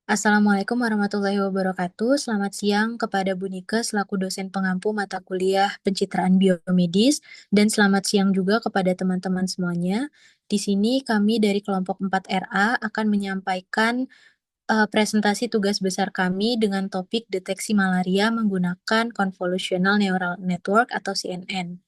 Assalamualaikum warahmatullahi wabarakatuh. Selamat siang kepada Bu Nike selaku dosen pengampu mata kuliah pencitraan biomedis dan selamat siang juga kepada teman-teman semuanya. Di sini kami dari kelompok 4RA akan menyampaikan presentasi tugas besar kami dengan topik deteksi malaria menggunakan Convolutional Neural Network atau CNN.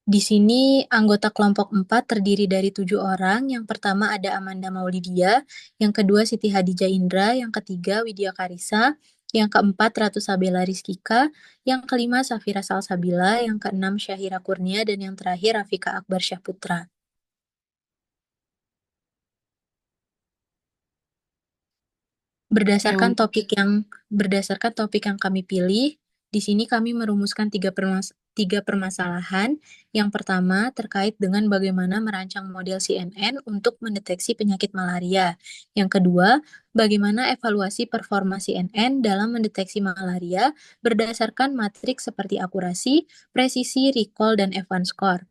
Di sini anggota kelompok 4 terdiri dari 7 orang. Yang pertama ada Amanda Maulidia, yang kedua Siti Hadijah Indra, yang ketiga Widya Karisa, yang keempat Ratu Sabela Rizkika, yang kelima Safira Salsabila, yang keenam Syahira Kurnia, dan yang terakhir Rafika Akbar Syahputra. Oke, Berdasarkan topik yang kami pilih, di sini kami merumuskan tiga permasalahan. Yang pertama terkait dengan bagaimana merancang model CNN untuk mendeteksi penyakit malaria. Yang kedua, bagaimana evaluasi performa CNN dalam mendeteksi malaria berdasarkan matriks seperti akurasi, presisi, recall, dan Evans score.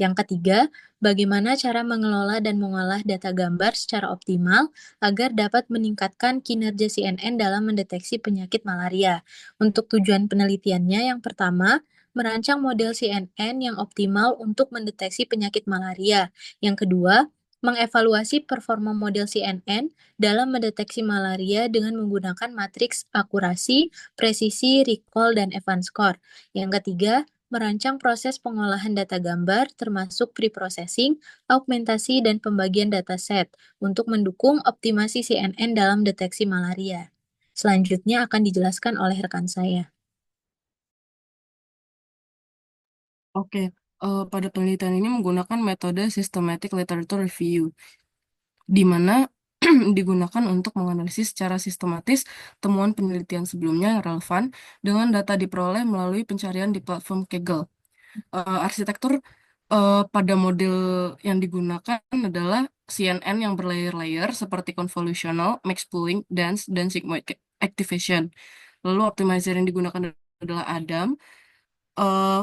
Yang ketiga, bagaimana cara mengelola dan mengolah data gambar secara optimal agar dapat meningkatkan kinerja CNN dalam mendeteksi penyakit malaria. Untuk tujuan penelitiannya, yang pertama, merancang model CNN yang optimal untuk mendeteksi penyakit malaria. Yang kedua, mengevaluasi performa model CNN dalam mendeteksi malaria dengan menggunakan matriks akurasi, presisi, recall, dan Evans score. Yang ketiga, merancang proses pengolahan data gambar termasuk preprocessing, augmentasi, dan pembagian dataset untuk mendukung optimasi CNN dalam deteksi malaria. Selanjutnya akan dijelaskan oleh rekan saya. oke. Pada penelitian ini menggunakan metode Systematic Literature Review, di mana digunakan untuk menganalisis secara sistematis temuan penelitian sebelumnya yang relevan dengan data diperoleh melalui pencarian di platform Kaggle. Arsitektur pada model yang digunakan adalah CNN yang berlayer-layer seperti convolutional, max pooling, dense, dan sigmoid activation. Lalu optimizer yang digunakan adalah ADAM.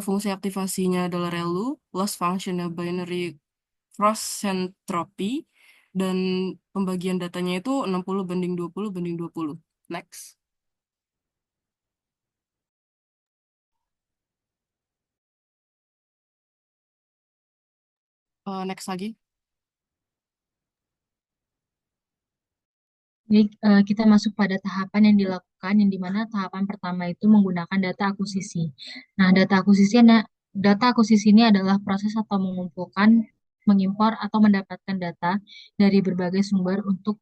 Fungsi aktivasinya adalah ReLU, loss functionnya binary cross entropy, dan pembagian datanya itu 60/20/20. Next. Next lagi. Jadi kita masuk pada tahapan yang dilakukan, yang dimana tahapan pertama itu menggunakan data akuisisi. Nah, data akuisisi ini adalah proses atau mengumpulkan, mengimpor atau mendapatkan data dari berbagai sumber untuk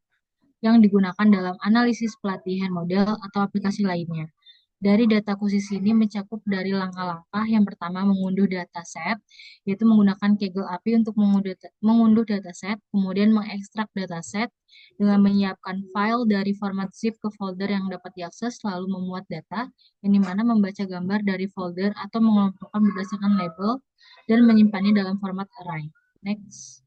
yang digunakan dalam analisis pelatihan model atau aplikasi lainnya. Dari data akuisisi ini mencakup dari langkah-langkah yang pertama mengunduh dataset, yaitu menggunakan Kaggle API untuk mengunduh dataset, kemudian mengekstrak dataset dengan menyiapkan file dari format zip ke folder yang dapat diakses, lalu memuat data, yang dimana membaca gambar dari folder atau mengelompokkan berdasarkan label, dan menyimpannya dalam format array. Next.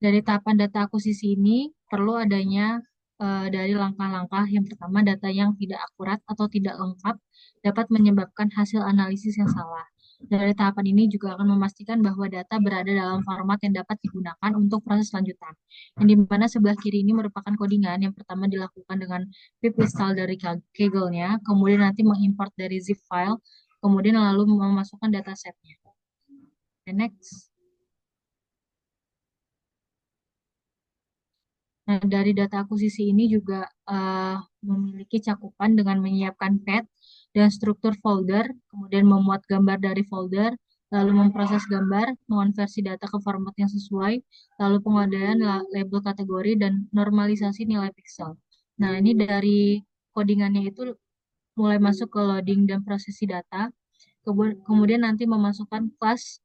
Dari tahapan data akuisisi ini perlu adanya dari langkah-langkah yang pertama data yang tidak akurat atau tidak lengkap dapat menyebabkan hasil analisis yang salah. Dari tahapan ini juga akan memastikan bahwa data berada dalam format yang dapat digunakan untuk proses lanjutan. Yang di mana sebelah kiri ini merupakan codingan yang pertama dilakukan dengan pip install dari Kaggle-nya, kemudian nanti mengimport dari zip file, kemudian lalu memasukkan datasetnya. Okay, next. Nah, dari data akuisisi ini juga memiliki cakupan dengan menyiapkan path dan struktur folder, kemudian memuat gambar dari folder, lalu memproses gambar, mengonversi data ke format yang sesuai, lalu pengadaan label kategori, dan normalisasi nilai pixel. Nah, ini dari codingannya itu mulai masuk ke loading dan prosesi data, kemudian nanti memasukkan kelas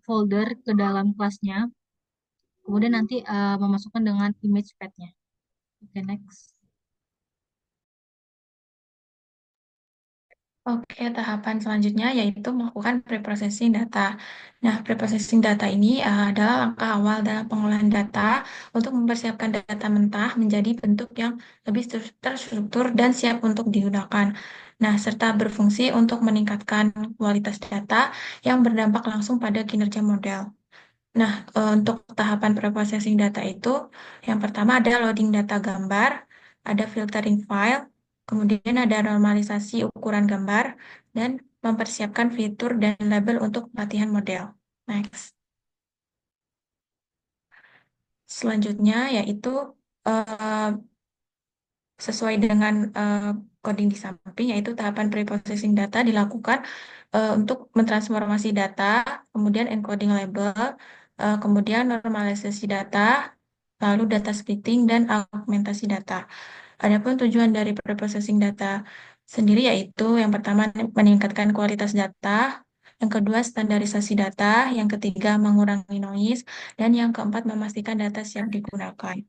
folder ke dalam kelasnya, kemudian nanti memasukkan dengan image path-nya. Oke, next. Oke, tahapan selanjutnya yaitu melakukan preprocessing data. Nah, preprocessing data ini adalah langkah awal dalam pengolahan data untuk mempersiapkan data mentah menjadi bentuk yang lebih terstruktur dan siap untuk digunakan. Nah, serta berfungsi untuk meningkatkan kualitas data yang berdampak langsung pada kinerja model. Nah, untuk tahapan preprocessing data itu, yang pertama ada loading data gambar, ada filtering file, kemudian ada normalisasi ukuran gambar, dan mempersiapkan fitur dan label untuk pelatihan model. Next. Selanjutnya yaitu eh, sesuai dengan coding di samping, yaitu tahapan preprocessing data dilakukan untuk mentransformasi data, kemudian encoding label, kemudian normalisasi data, lalu data splitting, dan augmentasi data. Adapun tujuan dari preprocessing data sendiri yaitu yang pertama meningkatkan kualitas data, yang kedua standarisasi data, yang ketiga mengurangi noise, dan yang keempat memastikan data siap digunakan.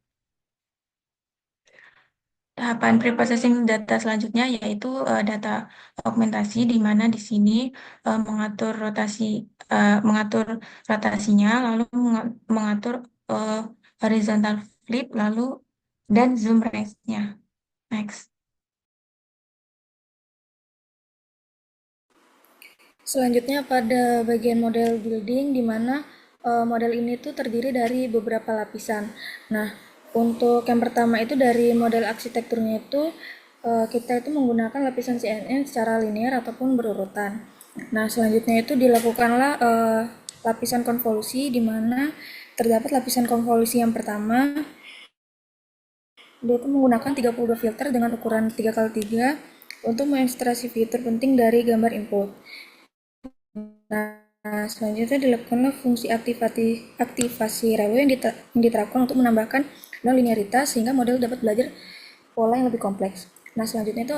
Tahapan preprocessing data selanjutnya yaitu data augmentasi, di mana di sini mengatur rotasinya, lalu mengatur eh, horizontal flip, lalu dan zoom range-nya. Next. Selanjutnya pada bagian model building, di mana model ini tuh terdiri dari beberapa lapisan. Nah, untuk yang pertama itu dari model arsitekturnya itu kita itu menggunakan lapisan CNN secara linear ataupun berurutan. Nah, selanjutnya itu dilakukanlah lapisan konvolusi, di mana terdapat lapisan konvolusi yang pertama, dia itu menggunakan 32 filter dengan ukuran 3x3 untuk mengekstraksi fitur penting dari gambar input. Nah, selanjutnya dilakukanlah fungsi aktivasi relu yang diterapkan untuk menambahkan non-linearitas sehingga model dapat belajar pola yang lebih kompleks. Nah, selanjutnya itu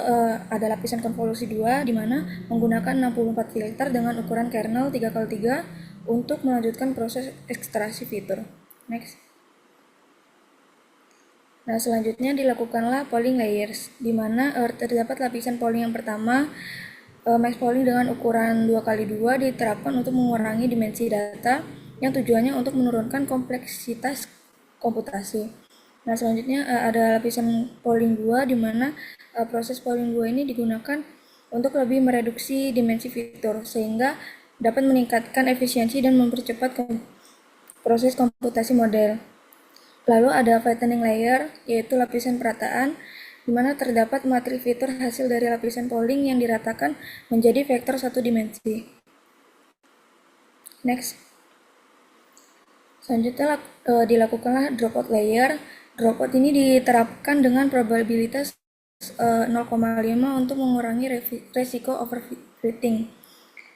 ada lapisan konvolusi 2 di mana menggunakan 64 filter dengan ukuran kernel 3x3 untuk melanjutkan proses ekstraksi fitur. Next. Nah, selanjutnya dilakukanlah polling layers, di mana terdapat lapisan polling yang pertama, max polling dengan ukuran 2x2 diterapkan untuk mengurangi dimensi data yang tujuannya untuk menurunkan kompleksitas komputasi. Nah, selanjutnya ada lapisan polling 2, di mana proses polling 2 ini digunakan untuk lebih mereduksi dimensi fitur sehingga dapat meningkatkan efisiensi dan mempercepat proses komputasi model. Lalu ada flattening layer, yaitu lapisan perataan, di mana terdapat matriks fitur hasil dari lapisan polling yang diratakan menjadi vektor satu dimensi. Next. Selanjutnya dilakukanlah dropout layer. Dropout ini diterapkan dengan probabilitas 0,5 untuk mengurangi resiko overfitting.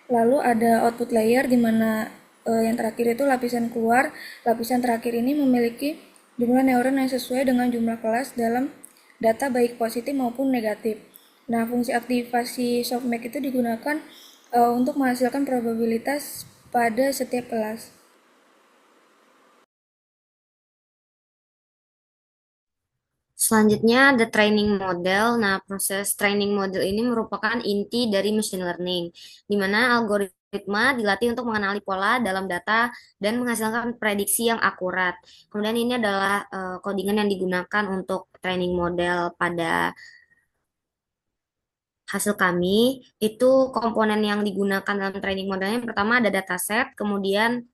Lalu ada output layer, di mana yang terakhir itu lapisan keluar. Lapisan terakhir ini memiliki jumlah neuron yang sesuai dengan jumlah kelas dalam data baik positif maupun negatif. Nah, fungsi aktivasi softmax itu digunakan untuk menghasilkan probabilitas pada setiap kelas. Selanjutnya ada training model. Nah, proses training model ini merupakan inti dari machine learning, di mana algoritma dilatih untuk mengenali pola dalam data dan menghasilkan prediksi yang akurat. Kemudian ini adalah codingan yang digunakan untuk training model pada hasil kami. Itu komponen yang digunakan dalam training modelnya. Yang pertama ada dataset, kemudian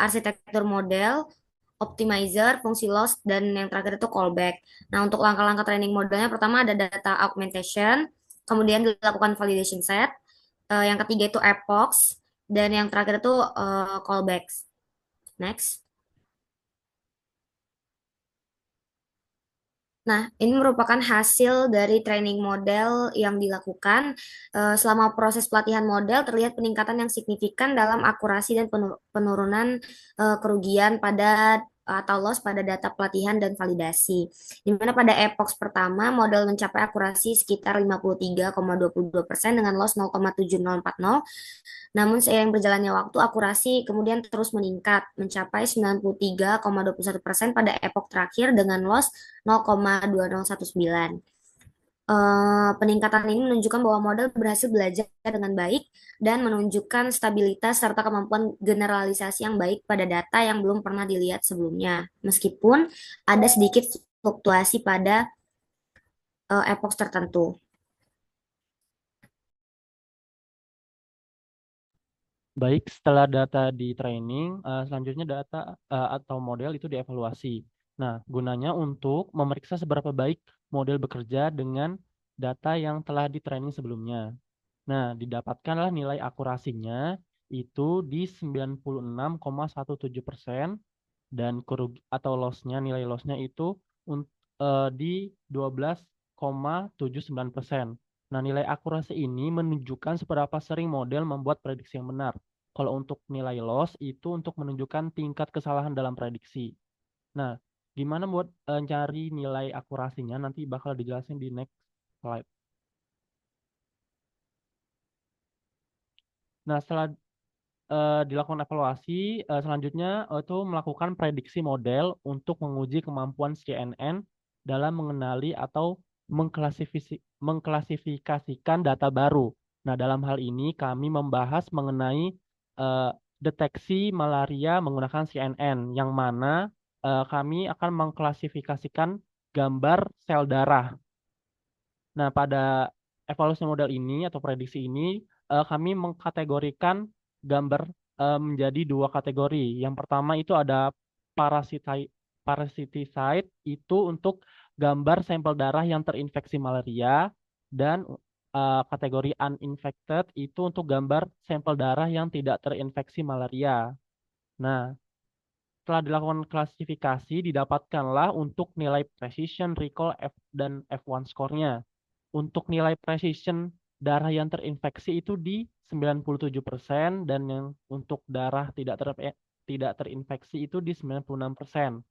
arsitektur model, optimizer, fungsi loss, dan yang terakhir itu callback. Nah, untuk langkah-langkah training modelnya, pertama ada data augmentation, kemudian dilakukan validation set, yang ketiga itu epochs, dan yang terakhir itu callbacks. Next. Nah, ini merupakan hasil dari training model yang dilakukan. Selama proses pelatihan model, terlihat peningkatan yang signifikan dalam akurasi dan penurunan kerugian pada atau loss pada data pelatihan dan validasi. Di mana pada epoch pertama, model mencapai akurasi sekitar 53,22% dengan loss 0,7040. Namun seiring berjalannya waktu, akurasi kemudian terus meningkat, mencapai 93,21% pada epoch terakhir dengan loss 0,2019. Peningkatan ini menunjukkan bahwa model berhasil belajar dengan baik dan menunjukkan stabilitas serta kemampuan generalisasi yang baik pada data yang belum pernah dilihat sebelumnya, meskipun ada sedikit fluktuasi pada epoch tertentu. Baik, setelah data di training, selanjutnya data atau model itu dievaluasi. Nah, gunanya untuk memeriksa seberapa baik model bekerja dengan data yang telah di training sebelumnya. Nah, didapatkanlah nilai akurasinya itu di 96,17% dan atau lossnya, nilai lossnya itu di 12,79%. Nah, nilai akurasi ini menunjukkan seberapa sering model membuat prediksi yang benar. Kalau untuk nilai loss itu untuk menunjukkan tingkat kesalahan dalam prediksi. Nah, gimana buat cari nilai akurasinya nanti bakal dijelasin di next slide. Nah, setelah dilakukan evaluasi, selanjutnya itu melakukan prediksi model untuk menguji kemampuan CNN dalam mengenali atau mengklasifikasikan data baru. Nah, dalam hal ini kami membahas mengenai eh, deteksi malaria menggunakan CNN, yang mana kami akan mengklasifikasikan gambar sel darah. Nah, pada evaluasi model ini atau prediksi ini, kami mengkategorikan gambar menjadi dua kategori. Yang pertama itu ada parasitai- parasiticide, itu untuk gambar sampel darah yang terinfeksi malaria, dan kategori uninfected itu untuk gambar sampel darah yang tidak terinfeksi malaria. Nah, setelah dilakukan klasifikasi, didapatkanlah untuk nilai precision, recall, dan F1 score-nya. Untuk nilai precision darah yang terinfeksi itu di 97% dan yang untuk darah tidak terinfeksi itu di 96%.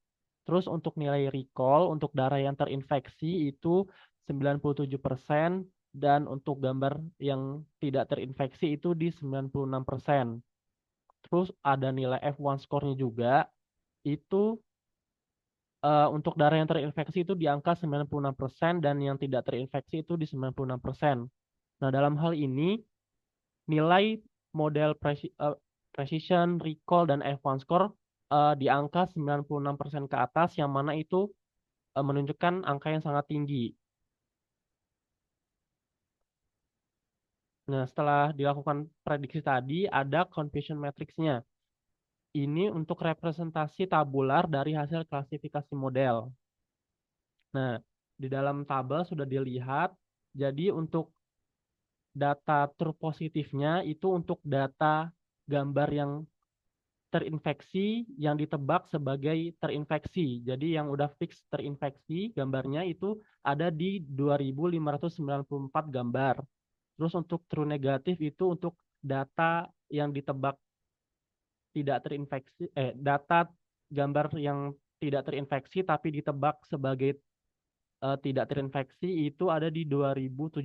Terus untuk nilai recall untuk darah yang terinfeksi itu 97% dan untuk gambar yang tidak terinfeksi itu di 96%. Terus ada nilai F1 score-nya juga, itu untuk darah yang terinfeksi itu di angka 96% dan yang tidak terinfeksi itu di 96%. Nah, dalam hal ini nilai model precision, recall, dan F1 score di angka 96% ke atas, yang mana itu menunjukkan angka yang sangat tinggi. Nah, setelah dilakukan prediksi tadi, ada confusion matrix-nya. Ini untuk representasi tabular dari hasil klasifikasi model. Nah, di dalam tabel sudah dilihat, jadi untuk data true positifnya itu untuk data gambar yang terinfeksi yang ditebak sebagai terinfeksi. Jadi yang udah fix terinfeksi gambarnya itu ada di 2.594 gambar. Terus untuk true negatif itu untuk data yang ditebak tidak terinfeksi, data gambar yang tidak terinfeksi tapi ditebak sebagai tidak terinfeksi itu ada di 2.707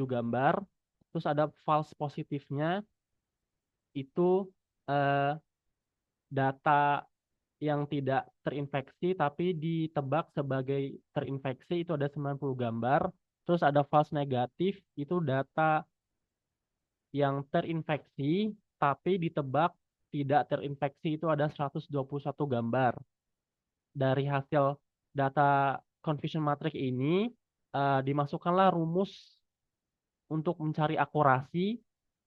gambar. Terus ada false positifnya itu eh, data yang tidak terinfeksi tapi ditebak sebagai terinfeksi itu ada 90 gambar. Terus ada false negatif itu data yang terinfeksi tapi ditebak tidak terinfeksi itu ada 121 gambar. Dari hasil data confusion matrix ini dimasukkanlah rumus untuk mencari akurasi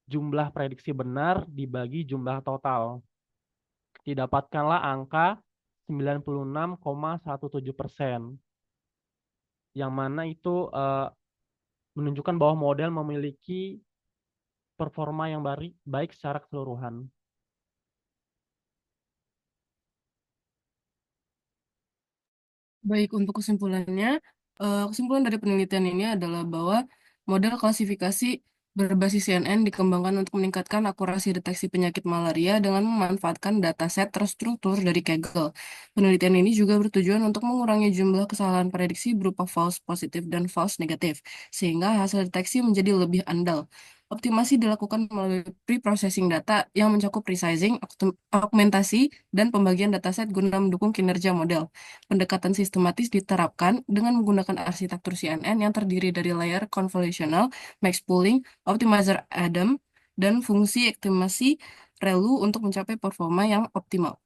jumlah prediksi benar dibagi jumlah total. Didapatkanlah angka 96,17%, yang mana itu menunjukkan bahwa model memiliki performa yang baik secara keseluruhan. Baik, untuk kesimpulannya, kesimpulan dari penelitian ini adalah bahwa model klasifikasi berbasis CNN dikembangkan untuk meningkatkan akurasi deteksi penyakit malaria dengan memanfaatkan dataset terstruktur dari Kaggle. Penelitian ini juga bertujuan untuk mengurangi jumlah kesalahan prediksi berupa false positif dan false negatif, sehingga hasil deteksi menjadi lebih andal. Optimasi dilakukan melalui pre-processing data yang mencakup resizing, augmentasi, dan pembagian dataset guna mendukung kinerja model. Pendekatan sistematis diterapkan dengan menggunakan arsitektur CNN yang terdiri dari layer convolutional, max pooling, optimizer Adam, dan fungsi optimasi ReLU untuk mencapai performa yang optimal.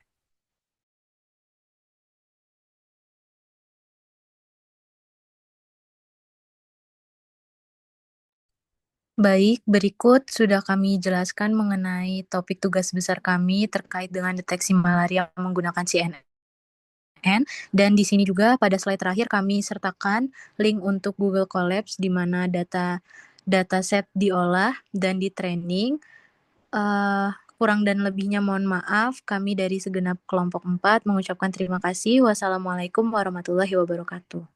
Baik, berikut sudah kami jelaskan mengenai topik tugas besar kami terkait dengan deteksi malaria menggunakan CNN. Dan di sini juga pada slide terakhir kami sertakan link untuk Google Colabs di mana dataset diolah dan di training. Kurang dan lebihnya mohon maaf. Kami dari segenap kelompok 4 mengucapkan terima kasih. Wassalamualaikum warahmatullahi wabarakatuh.